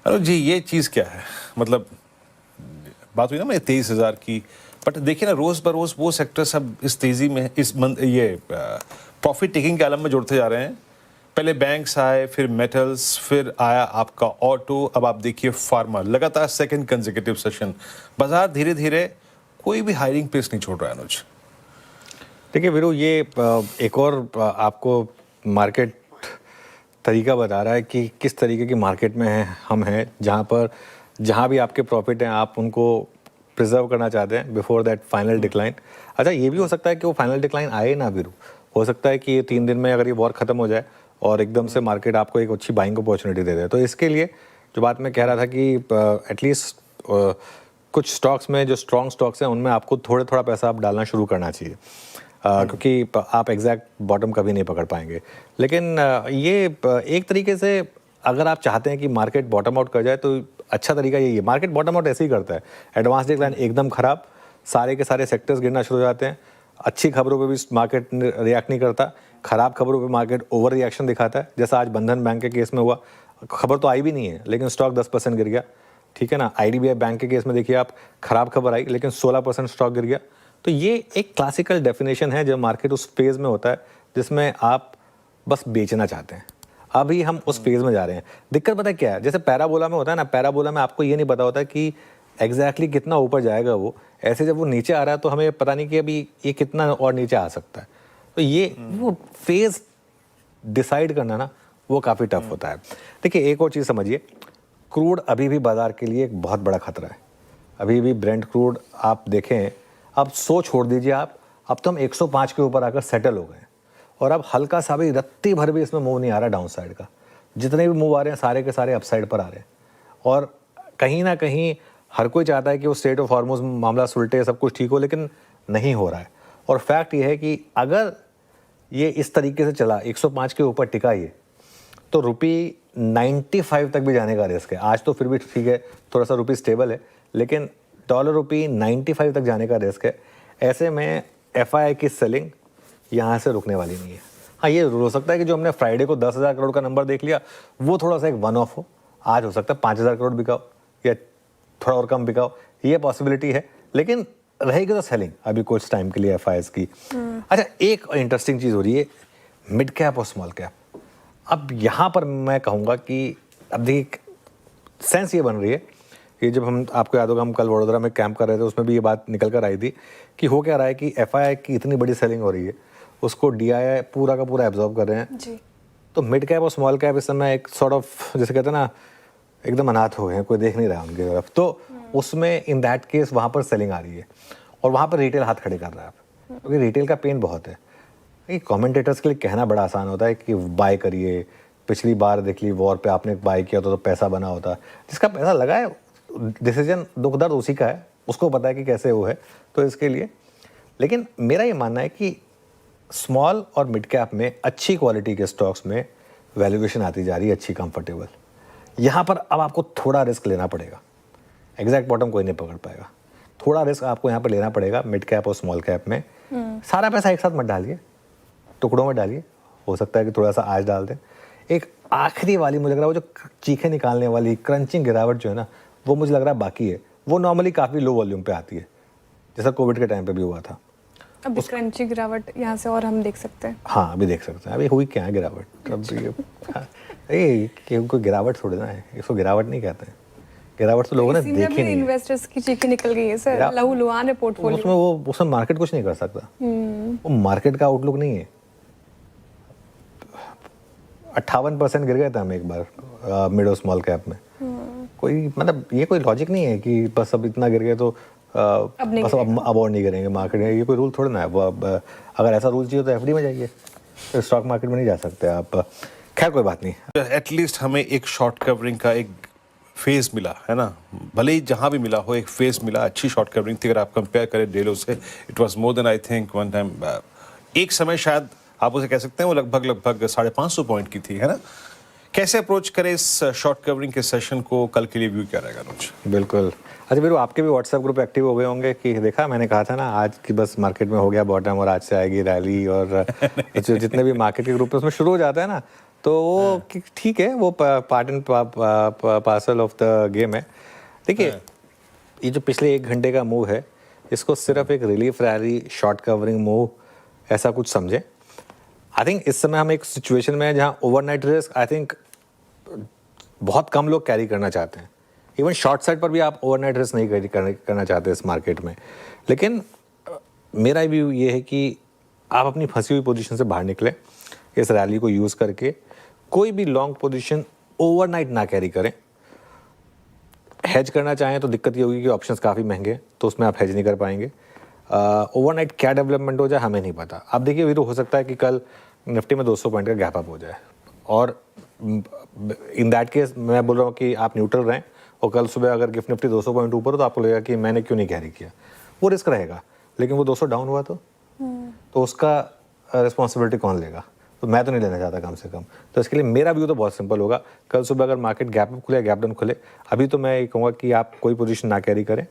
अनुज जी, ये चीज़ क्या है? मतलब बात हुई ना मैं 23,000 की, बट देखिए ना रोज़ बरोज़ वो सेक्टर सब इस तेज़ी में ये प्रॉफिट टेकिंग के आलम में जुड़ते जा रहे हैं। पहले बैंक्स आए, फिर मेटल्स, फिर आया आपका ऑटो, अब आप देखिए फार्मा, लगातार सेकंड कंसेक्यूटिव सेशन। बाजार धीरे धीरे कोई भी हायरिंग पेस नहीं छोड़ रहा है अनुज। देखिए वीरू, ये एक और आपको मार्केट तरीका बता रहा है कि किस तरीके की मार्केट में हम हैं, जहाँ भी आपके प्रॉफिट हैं आप उनको प्रिजर्व करना चाहते हैं बिफोर दैट फाइनल डिक्लाइन। अच्छा, ये भी हो सकता है कि वो फाइनल डिक्लाइन आए ना वीरू, हो सकता है कि ये 3 दिन में अगर ये वॉर खत्म हो जाए और एकदम से मार्केट आपको एक अच्छी बाइंग अपॉर्चुनिटी दे दे। तो इसके लिए जो बात मैं कह रहा था कि एटलीस्ट कुछ स्टॉक्स में जो स्ट्रॉन्ग स्टॉक्स हैं उनमें आपको थोड़ा पैसा आप डालना शुरू करना चाहिए, क्योंकि आप एग्जैक्ट बॉटम कभी नहीं पकड़ पाएंगे। लेकिन ये एक तरीके से अगर आप चाहते हैं कि मार्केट बॉटम आउट कर जाए तो अच्छा तरीका यही है। मार्केट बॉटम आउट ऐसे ही करता है, एडवांस डिक्लाइन एकदम खराब, सारे के सारे सेक्टर्स गिरना शुरू हो जाते हैं। अच्छी खबरों पे भी मार्केट रिएक्ट नहीं करता, खराब खबरों पे मार्केट ओवर रिएक्शन दिखाता है। जैसा आज बंधन बैंक के केस में हुआ, खबर तो आई भी नहीं है लेकिन स्टॉक 10% गिर गया, ठीक है ना। IDBI बैंक के केस में देखिए आप, खराब खबर आई लेकिन 16% स्टॉक गिर गया। तो ये एक क्लासिकल डेफिनेशन है जब मार्केट उस फेज में होता है जिसमें आप बस बेचना चाहते हैं। अभी हम उस फेज में जा रहे हैं। दिक्कत पता है क्या है, जैसे पैराबोला में होता है ना, पैराबोला में आपको ये नहीं पता होता कि एग्जैक्टली कितना ऊपर जाएगा वो। ऐसे जब वो नीचे आ रहा है तो हमें पता नहीं कि अभी ये कितना और नीचे आ सकता है। तो ये वो फेज डिसाइड करना ना, वो काफ़ी टफ होता है। देखिए एक और चीज़ समझिए, क्रूड अभी भी बाजार के लिए एक बहुत बड़ा खतरा है। अभी भी ब्रेंट क्रूड आप देखें, अब छोड़ दीजिए आप, अब तो हम 105 के ऊपर आकर सेटल हो गए और अब हल्का सा भी रत्ती भर भी इसमें मूव नहीं आ रहा डाउन साइड का। जितने भी मूव आ रहे हैं सारे के सारे अपसाइड पर आ रहे हैं और कहीं ना कहीं हर कोई चाहता है कि वो स्टेट ऑफ हॉर्मुज़ मामला सुलटे, सब कुछ ठीक हो, लेकिन नहीं हो रहा है। और फैक्ट ये है कि अगर ये इस तरीके से चला, 105 के ऊपर टिका ये, तो ₹95 तक भी जाने का रिस्क है। आज तो फिर भी ठीक है, थोड़ा सा रुपी स्टेबल है, लेकिन $95 तक जाने का रिस्क है। ऐसे में FII की सेलिंग यहाँ से रुकने वाली नहीं है। हाँ, ये हो सकता है कि जो हमने फ्राइडे को 10,000 करोड़ का नंबर देख लिया वो थोड़ा सा एक वन ऑफ हो, आज हो सकता है 5,000 करोड़ बिकाओ या थोड़ा और कम बिकाओ, ये पॉसिबिलिटी है। लेकिन रहेगी तो सेलिंग अभी कुछ टाइम के लिए FIIs की। अच्छा, एक इंटरेस्टिंग चीज़ हो रही है मिड कैप और स्मॉल कैप। अब यहाँ पर मैं कहूँगा कि अब देखिए सेंस ये बन रही है, ये जब हम, आपको याद होगा हम कल वडोदरा में कैंप कर रहे थे, उसमें भी ये बात निकल कर आई थी कि हो क्या रहा है कि FII की इतनी बड़ी सेलिंग हो रही है, उसको DII पूरा का पूरा एब्जॉर्ब कर रहे हैं जी। तो मिड कैप और स्मॉल कैप इस समय एक सॉर्ट ऑफ, जैसे कहते हैं ना, एकदम अनाथ हो गए हैं, कोई देख नहीं रहा उनकी तरफ। तो उसमें इन दैट केस वहाँ पर सेलिंग आ रही है और वहाँ पर रिटेल हाथ खड़े कर रहा है, क्योंकि रिटेल का पेन बहुत है। ये कमेंटेटर्स के लिए कहना बड़ा आसान होता है कि बाय करिए, पिछली बार देख ली वॉर पे आपने बाय किया तो पैसा बना होता, जिसका पैसा लगा है डिसीजन दुख दर्द उसी का है, उसको पता है कि कैसे वो है, तो इसके लिए। लेकिन मेरा ये मानना है कि स्मॉल और मिड कैप में अच्छी क्वालिटी के स्टॉक्स में वैल्यूएशन आती जा रही है अच्छी, कंफर्टेबल। यहाँ पर अब आपको थोड़ा रिस्क लेना पड़ेगा, एग्जैक्ट बॉटम कोई नहीं पकड़ पाएगा, थोड़ा रिस्क आपको यहाँ पर लेना पड़ेगा मिड कैप और स्मॉल कैप में। सारा पैसा एक साथ मत डालिए, टुकड़ों में डालिए, हो सकता है कि थोड़ा सा आज डाल दें। एक आखिरी वाली मुझे लग रहा है वो जो चीखें निकालने वाली क्रंचिंग गिरावट जो है ना, वो मुझे लग रहा है बाकी है। वो नॉर्मली काफ़ी लो वॉल्यूम पे आती है, जैसा कोविड के टाइम पे भी हुआ था। अभी क्रंची गिरावट यहाँ से और हम देख सकते हैं। हाँ, अभी देख सकते हैं। अभी हुई क्या है गिरावट, अब ये कोई गिरावट थोड़ी ना है, इसको गिरावट नहीं कहते हैं। गिरावट तो लोगों ने देखी नहीं। इन्वेस्टर्स की चीखें निकल गई है सर, लहूलुहान है पोर्टफोलियो। उसमें मार्केट कुछ नहीं कर सकता, वो मार्केट का आउटलुक नहीं है। 58% गिर गए थे हम एक बार मिड और स्मॉल कैप में। कोई मतलब ये कोई लॉजिक नहीं है कि बस अब इतना गिर गए तो बस अब और नहीं गिरेंगे मार्केट में, ये कोई रूल थोड़ा ना है। वो अगर ऐसा रूल चाहिए तो FD में जाइए, तो स्टॉक मार्केट में नहीं जा सकते आप। खैर कोई बात नहीं, एटलीस्ट हमें एक शॉर्ट कवरिंग का एक फेज मिला है ना, भले ही जहाँ भी मिला हो एक फेज मिला, अच्छी शॉर्ट कवरिंग थी। अगर आप कंपेयर करें डेलो से, it was more than I think one time, एक समय शायद आप उसे कह सकते हैं वो लगभग 550 पॉइंट की थी, है ना। कैसे अप्रोच करें इस शॉर्ट कवरिंग के सेशन को, कल के लिए व्यू क्या रहेगा अनुज? बिल्कुल। अच्छा मेरे, आपके भी व्हाट्सएप ग्रुप एक्टिव हो गए होंगे कि देखा, मैंने कहा था ना आज की बस मार्केट में हो गया बॉटम और आज से आएगी रैली, और जितने भी मार्केट के ग्रुप है उसमें शुरू हो जाता है ना, तो वो ठीक है, वो part and parcel of the game है। देखिए ये जो पिछले 1 घंटे का मूव है, इसको सिर्फ एक relief rally, short covering move ऐसा कुछ समझे। आई थिंक इस समय हम एक सिचुएशन में हैं जहां ओवरनाइट रिस्क आई थिंक बहुत कम लोग कैरी करना चाहते हैं। इवन शॉर्ट साइड पर भी आप ओवरनाइट रिस्क नहीं करना चाहते इस मार्केट में। लेकिन मेरा व्यू ये है कि आप अपनी फंसी हुई पोजीशन से बाहर निकलें, इस रैली को यूज़ करके कोई भी लॉन्ग पोजीशन ओवरनाइट ना कैरी करें। हेज करना चाहें तो दिक्कत ये होगी कि ऑप्शंस काफ़ी महंगे हैं, तो उसमें आप हेज नहीं कर पाएंगे। ओवरनाइट क्या डेवलपमेंट हो जाए हमें नहीं पता। अब देखिए वीरू, हो सकता है कि कल निफ्टी में 200 पॉइंट का गैप अप हो जाए, और इन दैट केस मैं बोल रहा हूँ कि आप न्यूट्रल रहें, और कल सुबह अगर गिफ्ट निफ्टी 200 पॉइंट ऊपर हो तो आपको लगेगा कि मैंने क्यों नहीं कैरी किया, वो रिस्क रहेगा। लेकिन वो 200 डाउन हुआ तो उसका रिस्पॉन्सिबिलिटी कौन लेगा? तो मैं तो नहीं लेना चाहता कम से कम। तो इसके लिए मेरा व्यू तो बहुत सिंपल होगा, कल सुबह अगर मार्केट गैप अप खुले, गैप डाउन खुले, अभी तो मैं ये कहूँगा कि आप कोई पोजीशन ना कैरी करें,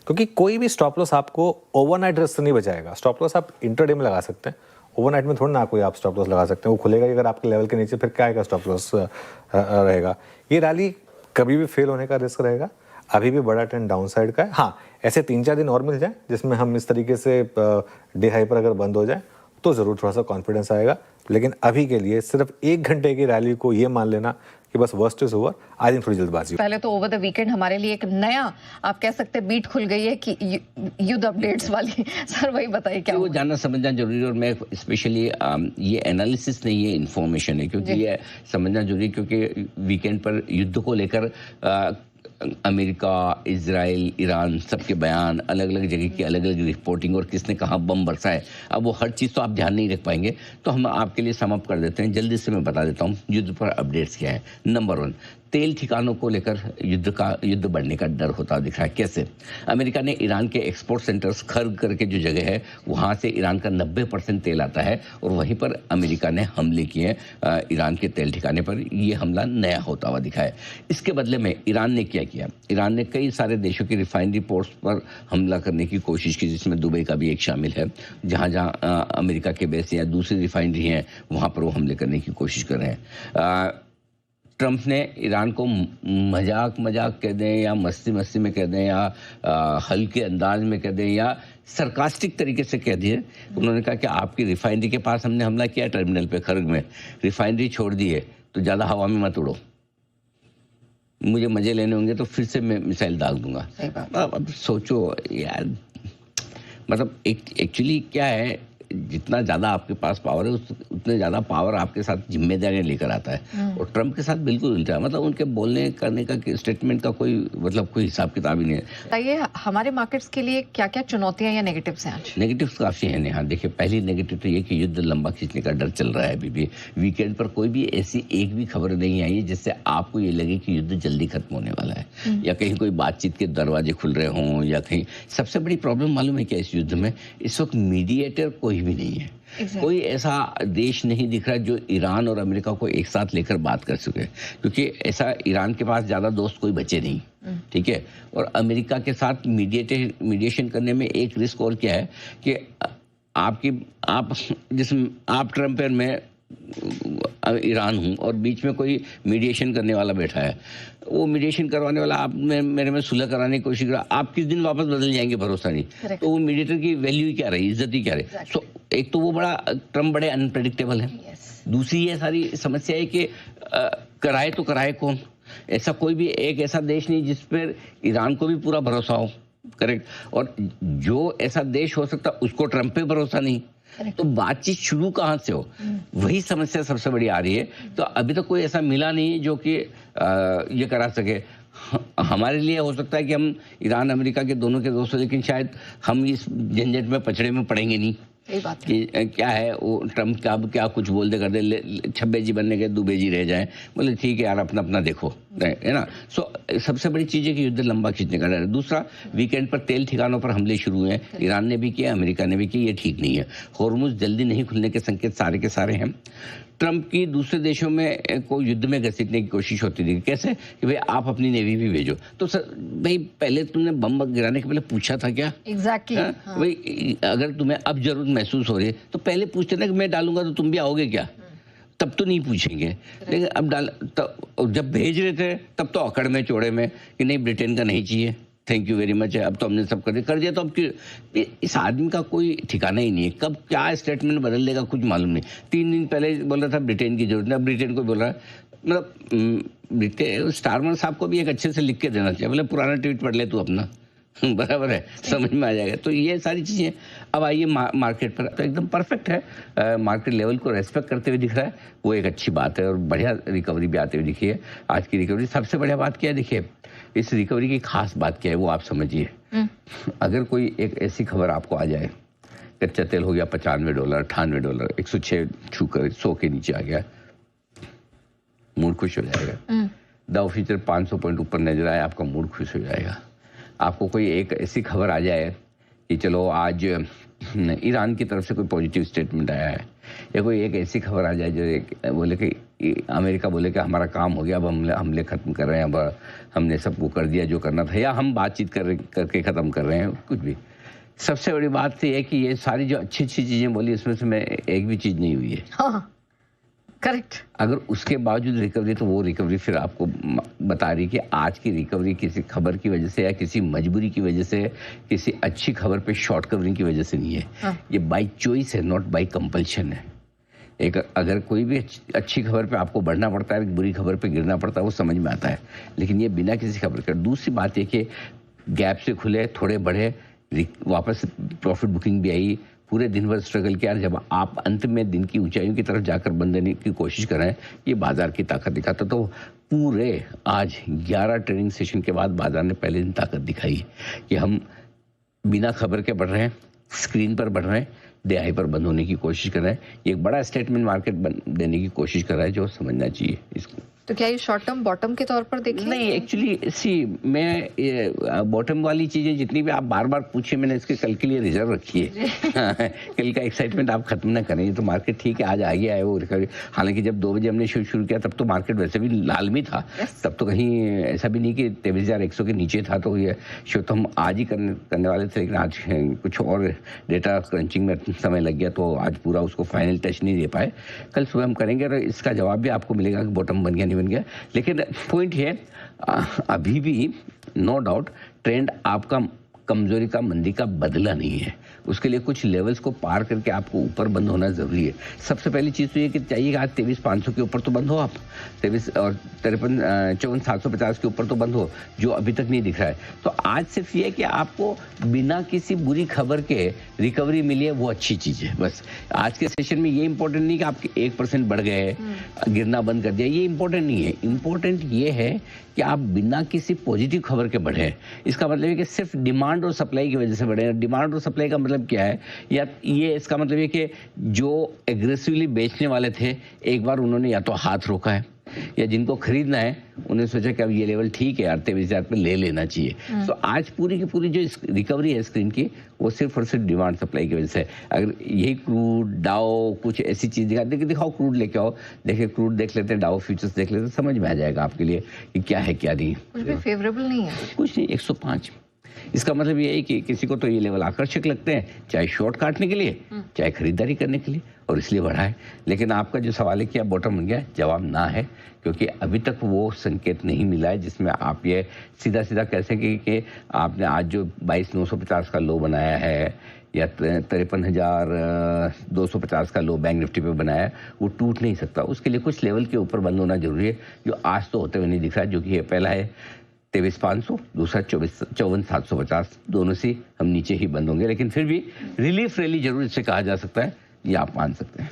क्योंकि कोई भी स्टॉप लॉस आपको ओवरनाइट रिस्क से नहीं बचाएगा। स्टॉप लॉस आप इंटरडे में लगा सकते हैं, ओवरनाइट में थोड़ा ना कोई आप स्टॉप लॉस लगा सकते हैं। वो खुलेगा ही अगर आपके लेवल के नीचे, फिर क्या आएगा स्टॉप लॉस रहेगा। ये रैली कभी भी फेल होने का रिस्क रहेगा। अभी भी बड़ा ट्रेंड डाउन साइड का है। हाँ, ऐसे 3-4 दिन और मिल जाए जिसमें हम इस तरीके से डे हाई पर अगर बंद हो जाए तो ज़रूर थोड़ा सा कॉन्फिडेंस आएगा। लेकिन अभी के लिए सिर्फ 1 घंटे की रैली को ये मान लेना कि बस worst is over, I think थोड़ी जल्दबाजी। पहले तो ओवर द वीकेंड हमारे लिए एक नया, आप कह सकते हैं, बीट खुल गई है कि युद्ध अपडेट्स वाली। सर वही बताइए क्या वो जानना समझना जरूरी है, और मैं स्पेशली ये एनालिसिस नहीं है, इन्फॉर्मेशन है, क्योंकि ये समझना जरूरी है, क्योंकि वीकेंड पर युद्ध को लेकर अमेरिका, इजराइल, ईरान सबके बयान, अलग अलग जगह की अलग अलग रिपोर्टिंग, और किसने कहाँ बम बरसा है। अब वो हर चीज़ तो आप ध्यान नहीं रख पाएंगे, तो हम आपके लिए सम अप कर देते हैं। जल्दी से मैं बता देता हूँ युद्ध पर अपडेट्स क्या है। नंबर 1, तेल ठिकानों को लेकर युद्ध बढ़ने का डर होता दिख रहा है। कैसे? अमेरिका ने ईरान के एक्सपोर्ट सेंटर्स खर्ग करके जो जगह है, वहाँ से ईरान का 90% तेल आता है, और वहीं पर अमेरिका ने हमले किए ईरान के तेल ठिकाने पर। ये हमला नया होता हुआ दिखा है। इसके बदले में ईरान ने क्या किया? ईरान ने कई सारे देशों की रिफाइनरी पोर्ट्स पर हमला करने की कोशिश की, जिसमें दुबई का भी एक शामिल है। जहाँ जहाँ अमेरिका के बेस या दूसरी रिफाइनरी हैं, वहाँ पर वो हमले करने की कोशिश कर रहे हैं। ट्रंप ने ईरान को मजाक कह दें, या मस्ती में कह दें, या हल्के अंदाज में कह दें, या सरकास्टिक तरीके से कह दिए। उन्होंने कहा कि आपकी रिफाइनरी के पास हमने हमला किया, टर्मिनल पे खर्ग में रिफाइनरी छोड़ दी है, तो ज़्यादा हवा में मत उड़ो, मुझे मजे लेने होंगे तो फिर से मैं मिसाइल डाल दूंगा। अब सोचो यार, मतलब एक्चुअली क्या है, जितना ज़्यादा आपके पास पावर है उतने ज़्यादा पावर आपके साथ जिम्मेदारियां लेकर आता है। और ट्रंप के साथ बिल्कुल उल्टा है, मतलब उनके बोलने करने का स्टेटमेंट का कोई हिसाब किताब ही नहीं है। बताइए हमारे मार्केट्स के लिए क्या क्या चुनौतियां या नेगेटिव्स हैं आज? नेगेटिव्स काफ़ी हैं नेहा। देखिए, पहली नेगेटिव तो ये कि युद्ध लंबा खींचने का डर चल रहा है अभी भी। वीकेंड पर कोई भी ऐसी एक भी खबर नहीं आई है जिससे आपको ये लगे कि युद्ध जल्दी खत्म होने वाला है, या कहीं कोई बातचीत के दरवाजे खुल रहे हों, या कहीं। सबसे बड़ी प्रॉब्लम मालूम है क्या इस युद्ध में? इस वक्त मीडिएटर कोई भी नहीं है। कोई ऐसा देश नहीं दिख रहा जो ईरान और अमेरिका को एक साथ लेकर बात कर सके, क्योंकि ऐसा ईरान के पास ज़्यादा दोस्त कोई बचे नहीं, ठीक है। और अमेरिका के साथ मीडिएशन करने में एक रिस्क और क्या है कि आप ट्रंप और मैं ईरान हूँ, और बीच में कोई मीडिएशन करने वाला बैठा है। वो मीडिएशन करवाने वाला मेरे में सुलह कराने की कोशिश कर रहा, आप किस दिन वापस बदल जाएंगे भरोसा नहीं। तो वो मीडिएटर की वैल्यू ही क्या रही, इज्जत ही क्या रही। सो एक तो वो ट्रंप बड़े अनप्रेडिक्टेबल है। दूसरी ये सारी समस्या है कि कराए तो कराए कौन? ऐसा कोई भी एक ऐसा देश नहीं जिस पर ईरान को भी पूरा भरोसा हो, करेक्ट। और जो ऐसा देश हो सकता उसको ट्रंप पे भरोसा नहीं, तो बातचीत शुरू कहाँ से हो? वही समस्या सबसे बड़ी आ रही है। तो अभी तक कोई ऐसा मिला नहीं जो कि ये करा सके। हमारे लिए हो सकता है कि हम ईरान अमेरिका के दोनों के दोस्त हैं, लेकिन शायद हम इस झंझट में पचड़े में पड़ेंगे नहीं। बात कि क्या है वो ट्रंप का क्या कुछ बोल दे कर दे, छब्बेजी बनने के दुबेजी रह जाए, बोले ठीक है यार अपना अपना देखो, है ना। सो सबसे बड़ी चीज़ है कि युद्ध लंबा खींचने का डर है। दूसरा, वीकेंड पर तेल ठिकानों पर हमले शुरू हुए हैं। ईरान ने भी किया, अमेरिका ने भी किया, ये ठीक नहीं है। होर्मुज जल्दी नहीं खुलने के संकेत सारे के सारे हैं। ट्रंप की दूसरे देशों में को युद्ध में घसीटने की कोशिश होती थी। कैसे? कि भाई आप अपनी नेवी भी भेजो। तो सर भाई, पहले तुमने बम गिराने के पहले पूछा था क्या? एग्जैक्टली। भाई अगर तुम्हें अब जरूरत महसूस हो रही है तो पहले पूछते ना कि मैं डालूंगा तो तुम भी आओगे क्या? तब तो नहीं पूछेंगे, लेकिन अब जब भेज रहे थे तब तो अकड़ में चौड़े में कि नहीं ब्रिटेन का नहीं चाहिए, थैंक यू वेरी मच है, अब तो हमने सब कर दिया तो अब इस आदमी का कोई ठिकाना ही नहीं है, कब क्या स्टेटमेंट बदल देगा कुछ मालूम नहीं। 3 दिन पहले बोल रहा था ब्रिटेन की जरूरत नहीं, अब ब्रिटेन को बोल रहा है। मतलब ब्रिटेन स्टारमर साहब को भी एक अच्छे से लिख के देना चाहिए, बोले पुराना ट्वीट पढ़ ले तू अपना, बराबर है, समझ में आ जाएगा। तो ये सारी चीज़ें अब आइए मार्केट पर, तो एकदम परफेक्ट है, मार्केट लेवल को रेस्पेक्ट करते हुए दिख रहा है, वो एक अच्छी बात है और बढ़िया रिकवरी भी आते हुए दिखी है। आज की रिकवरी सबसे बढ़िया बात क्या है, देखिए इस रिकवरी की खास बात क्या है वो आप समझिए। अगर कोई एक ऐसी खबर आपको आ जाए, कच्चा तेल हो गया $95, $98, 106 छूकर 100 के नीचे आ गया, मूड खुश हो जाएगा। डाउ फ्यूचर 500 पॉइंट ऊपर नजर आए, आपका मूड खुश हो जाएगा। आपको कोई एक ऐसी खबर आ जाए कि चलो आज ईरान की तरफ से कोई पॉजिटिव स्टेटमेंट आया है, या कोई एक ऐसी खबर आ जाए जो बोले कि अमेरिका बोले कि हमारा काम हो गया, अब हमले खत्म कर रहे हैं, अब हमने सब वो कर दिया जो करना था, या हम बातचीत करके ख़त्म कर रहे हैं, कुछ भी। सबसे बड़ी बात तो ये है कि ये सारी जो अच्छी अच्छी चीज़ें बोली इसमें से मैं एक भी चीज़ नहीं हुई है। हाँ, करेक्ट। अगर उसके बावजूद रिकवरी, तो वो रिकवरी फिर आपको बता रही कि आज की रिकवरी किसी खबर की वजह से या किसी मजबूरी की वजह से, किसी अच्छी खबर पे शॉर्ट कवरिंग की वजह से नहीं है। हाँ। ये बाय चॉइस है, नॉट बाय कंपल्शन है। एक अगर कोई भी अच्छी खबर पे आपको बढ़ना पड़ता है, बुरी खबर पे गिरना पड़ता है, वो समझ में आता है, लेकिन ये बिना किसी खबर के। दूसरी बात ये कि गैप से खुले, थोड़े बढ़े, वापस प्रॉफिट बुकिंग भी आई, पूरे दिन भर स्ट्रगल किया, जब आप अंत में दिन की ऊंचाइयों की तरफ जाकर बंधने की कोशिश कर रहे हैं, ये बाजार की ताकत दिखाता। तो पूरे आज 11 ट्रेडिंग सेशन के बाद बाजार ने पहले दिन ताकत दिखाई कि हम बिना खबर के बढ़ रहे हैं, स्क्रीन पर बढ़ रहे हैं, डे हाई पर बंद होने की कोशिश कर रहे हैं। ये एक बड़ा स्टेटमेंट मार्केट देने की कोशिश कर रहा है, जो समझना चाहिए इसको। तो क्या ये शॉर्ट टर्म बॉटम के तौर पर देखिए? नहीं, एक्चुअली सी मैं बॉटम वाली चीजें जितनी भी आप बार बार पूछे, मैंने इसके कल के लिए रिजर्व रखी है। कल का एक्साइटमेंट आप खत्म ना करें, तो मार्केट ठीक है, आज आगे आए वो रिकवरी। हालांकि जब 2 बजे हमने शुरू किया तब तो मार्केट वैसे भी लाल में था, तब तो कहीं ऐसा भी नहीं कि 23,100 के नीचे था, तो ये शो तो हम आज ही करने वाले थे, लेकिन आज कुछ और डेटा क्रंचिंग में समय लग गया, तो आज पूरा उसको फाइनल टच नहीं दे पाए। कल सुबह हम करेंगे और इसका जवाब भी आपको मिलेगा कि बॉटम बन गया नहीं बन गया। लेकिन पॉइंट है, अभी भी नो डाउट ट्रेंड आपका कमजोरी का, मंदी का बदला नहीं है। उसके लिए कुछ लेवल्स को पार करके आपको ऊपर बंद होना जरूरी है। सबसे पहली चीज तो ये कि चाहिए आज 23,500 के ऊपर तो बंद हो, आप 23 और 54,750 के ऊपर तो बंद हो, जो अभी तक नहीं दिख रहा है। तो आज सिर्फ ये कि आपको बिना किसी बुरी खबर के रिकवरी मिली है, वो अच्छी चीज है। बस आज के सेशन में ये इंपॉर्टेंट नहीं कि आपके 1% बढ़ गए, गिरना बंद कर दिया, ये इंपॉर्टेंट नहीं है। इंपॉर्टेंट ये है कि आप बिना किसी पॉजिटिव खबर के बढ़े। इसका मतलब है कि सिर्फ डिमांड और सप्लाई की वजह से बढ़े। डिमांड और सप्लाई का मतलब क्या है, या ये इसका मतलब है कि जो एग्रेसिवली बेचने वाले थे, एक बार उन्होंने या तो हाथ रोका है, या जिनको खरीदना है उन्हें सोचा कि अब ये लेवल ठीक है यार, 23,000 पे ले लेना चाहिए। तो आज पूरी की पूरी जो रिकवरी है स्क्रीन की, वो सिर्फ और सिर्फ डिमांड सप्लाई की वजह से। अगर यही क्रूड, डाउ, कुछ ऐसी चीज दिखाओ, क्रूड लेके आओ, देखिए क्रूड देख लेते हैं, डाउ फ्यूचर्स देख लेते हैं, समझ में आ जाएगा आपके लिए कि क्या है क्या नहीं। कुछ भी फेवरेबल नहीं है, कुछ नहीं। 105, इसका मतलब ये है कि किसी को तो ये लेवल आकर्षक लगते हैं, चाहे शॉर्ट काटने के लिए, चाहे खरीदारी करने के लिए, और इसलिए बढ़ा है। लेकिन आपका जो सवाल है कि बॉटम बन गया, जवाब ना है, क्योंकि अभी तक वो संकेत नहीं मिला है जिसमें आप ये सीधा सीधा कह सकें कि आपने आज जो 22,950 का लो बनाया है, या 53,250 का लो बैंक निफ्टी पे बनाया है, वो टूट नहीं सकता। उसके लिए कुछ लेवल के ऊपर बंद होना जरूरी है, जो आज तो होते हुए नहीं दिख रहा है। जो कि ये पहला है 23,500, दूसरा 54,750, दोनों से हम नीचे ही बंद होंगे। लेकिन फिर भी रिलीफ रैली जरूर इससे कहा जा सकता है, ये आप मान सकते हैं।